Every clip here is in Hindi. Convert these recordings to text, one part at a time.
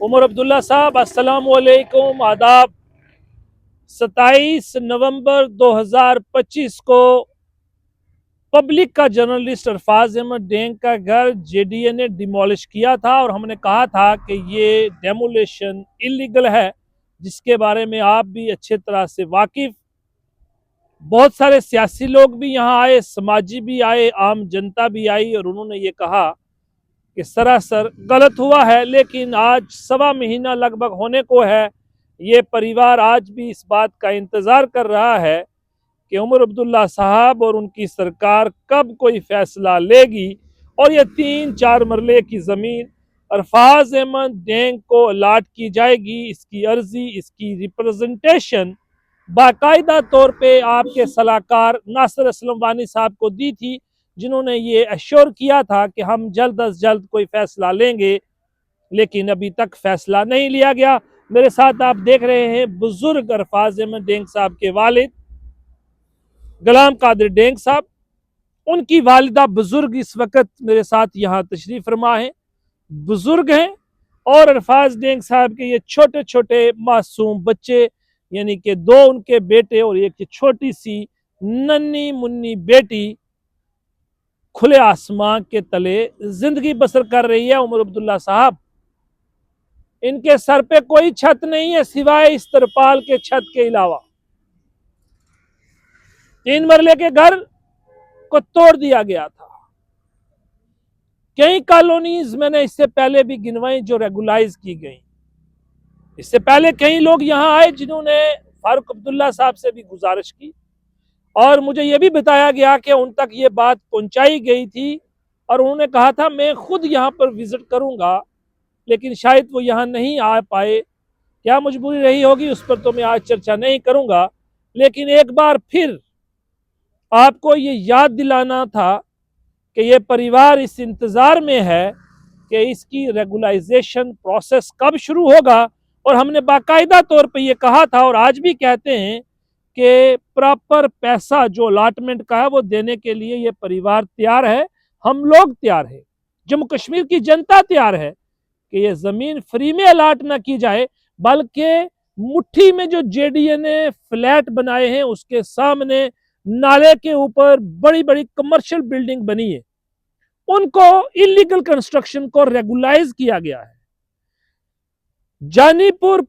उमर अब्दुल्ला साहब, अस्सलाम वालेकुम, आदाब। 27 नवंबर 2025 को पब्लिक का जर्नलिस्ट अरफाज अहमद डेंग का घर जेडीए ने डिमोलिश किया था और हमने कहा था कि ये डेमोलिशन इलीगल है, जिसके बारे में आप भी अच्छे तरह से वाकिफ। बहुत सारे सियासी लोग भी यहाँ आए, समाजी भी आए, आम जनता भी आई और उन्होंने ये कहा कि सरासर गलत हुआ है। लेकिन आज 1.25 महीना लगभग होने को है, ये परिवार आज भी इस बात का इंतज़ार कर रहा है कि उमर अब्दुल्ला साहब और उनकी सरकार कब कोई फैसला लेगी और ये 3-4 मरले की ज़मीन अरफाज अहमद डेंग को अलाट की जाएगी। इसकी अर्जी, इसकी रिप्रेजेंटेशन बाकायदा तौर पे आपके सलाहकार नासिर असलम वानी साहब को दी थी, जिन्होंने ये अश्योर किया था कि हम जल्द अज जल्द कोई फैसला लेंगे, लेकिन अभी तक फैसला नहीं लिया गया। मेरे साथ आप देख रहे हैं बुजुर्ग अरफाज अहमद डेंग साहब के वालिद गुलाम कादिर डेंग साहब, उनकी वालिदा बुजुर्ग इस वक्त मेरे साथ यहाँ तशरीफ फरमा है, बुजुर्ग हैं। और अरफाज डेंग साहब के ये छोटे छोटे मासूम बच्चे, यानी कि 2 उनके बेटे और एक छोटी सी नन्ही मुन्नी बेटी खुले आसमां के तले जिंदगी बसर कर रही है। उमर अब्दुल्ला साहब, इनके सर पे कोई छत नहीं है सिवाय इस तरपाल के छत के अलावा। 3 मरले के घर को तोड़ दिया गया था। कई कॉलोनीज मैंने इससे पहले भी गिनवाई जो रेगुलाइज की गई। इससे पहले कई लोग यहां आए जिन्होंने फारूक अब्दुल्ला साहब से भी गुजारिश की और मुझे यह भी बताया गया कि उन तक ये बात पहुंचाई गई थी और उन्होंने कहा था मैं खुद यहाँ पर विजिट करूंगा, लेकिन शायद वो यहाँ नहीं आ पाए। क्या मजबूरी रही होगी उस पर तो मैं आज चर्चा नहीं करूंगा, लेकिन एक बार फिर आपको ये याद दिलाना था कि ये परिवार इस इंतज़ार में है कि इसकी रेगुलाइजेशन प्रोसेस कब शुरू होगा। और हमने बाकायदा तौर पे ये कहा था और आज भी कहते हैं कि प्रॉपर पैसा जो अलाटमेंट का है वो देने के लिए ये परिवार तैयार है, हम लोग तैयार है, जम्मू कश्मीर की जनता तैयार है कि ये ज़मीन फ्री में अलाट ना की जाए, बल्कि मुट्ठी में जो जेडीए ने फ्लैट बनाए हैं उसके सामने नाले के ऊपर बड़ी बड़ी कमर्शियल बिल्डिंग बनी है, उनको इलीगल कंस्ट्रक्शन को रेगुलाइज किया गया है। जानीपुर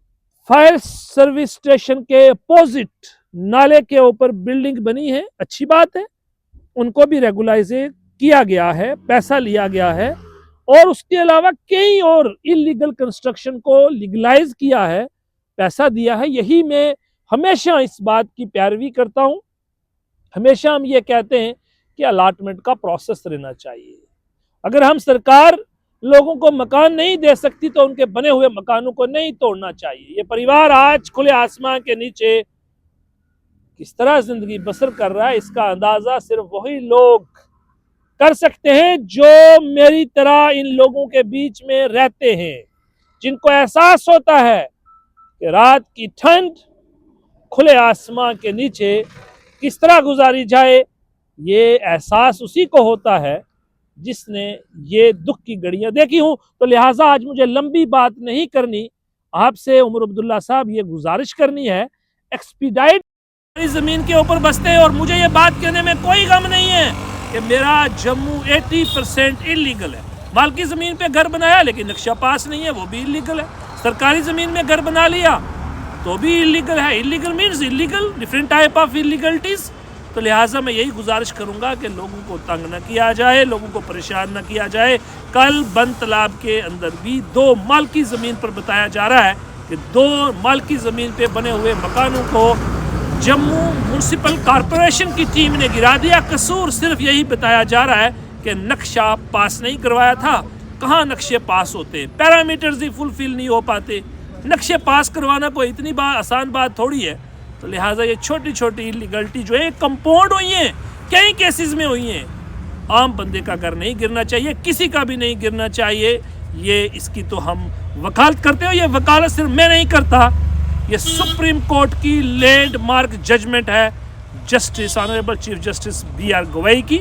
फायर सर्विस स्टेशन के अपोजिट नाले के ऊपर बिल्डिंग बनी है, अच्छी बात है, उनको भी रेगुलाइज किया गया है, पैसा लिया गया है। और उसके अलावा कई और इलीगल कंस्ट्रक्शन को लीगलाइज किया है, पैसा दिया है। यही मैं हमेशा इस बात की पैरवी करता हूं। हमेशा हम ये कहते हैं कि अलाटमेंट का प्रोसेस रहना चाहिए। अगर हम सरकार लोगों को मकान नहीं दे सकती तो उनके बने हुए मकानों को नहीं तोड़ना चाहिए। ये परिवार आज खुले आसमान के नीचे किस तरह जिंदगी बसर कर रहा है, इसका अंदाजा सिर्फ वही लोग कर सकते हैं जो मेरी तरह इन लोगों के बीच में रहते हैं, जिनको एहसास होता है कि रात की ठंड खुले आसमान के नीचे किस तरह गुजारी जाए। ये एहसास उसी को होता है जिसने ये दुख की घड़ियां देखी हूं। तो लिहाजा आज मुझे लंबी बात नहीं करनी, आपसे उमर अब्दुल्ला साहब ये गुजारिश करनी है, एक्सपीडाइट जमीन के ऊपर बसते हैं। और मुझे ये बात कहने में कोई गम नहीं है कि मेरा जम्मू 80% इलीगल है। मालकी जमीन पे घर बनाया लेकिन नक्शा पास नहीं है, वो भी इलीगल है। सरकारी जमीन में घर बना लिया तो भी इलीगल है। Illegal means illegal, different type of illegalities. तो लिहाजा मैं यही गुजारिश करूंगा कि लोगों को तंग न किया जाए, लोगों को परेशान न किया जाए। कल बंद तालाब के अंदर भी 2 मालकी ज़मीन पर बताया जा रहा है कि 2 मालकी ज़मीन पे बने हुए मकानों को जम्मू म्यूनसिपल कॉरपोरेशन की टीम ने गिरा दिया। कसूर सिर्फ यही बताया जा रहा है कि नक्शा पास नहीं करवाया था। कहाँ नक्शे पास होते, पैरामीटर्स ही फुलफिल नहीं हो पाते। नक्शे पास करवाना कोई इतनी आसान बात थोड़ी है। तो लिहाजा ये छोटी छोटी इलीगलिटी जो है कंपाउंड हुई है, कई केसेस में हुई हैं। आम बंदे का घर नहीं गिरना चाहिए, किसी का भी नहीं गिरना चाहिए। ये इसकी तो हम वकालत करते हो, ये वकालत सिर्फ मैं नहीं करता, ये सुप्रीम कोर्ट की लैंडमार्क जजमेंट है justice honourable chief justice BR Gavai की।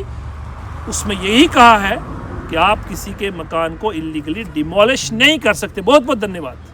उसमें यही कहा है कि आप किसी के मकान को इलीगली डिमोलिश नहीं कर सकते। बहुत बहुत धन्यवाद।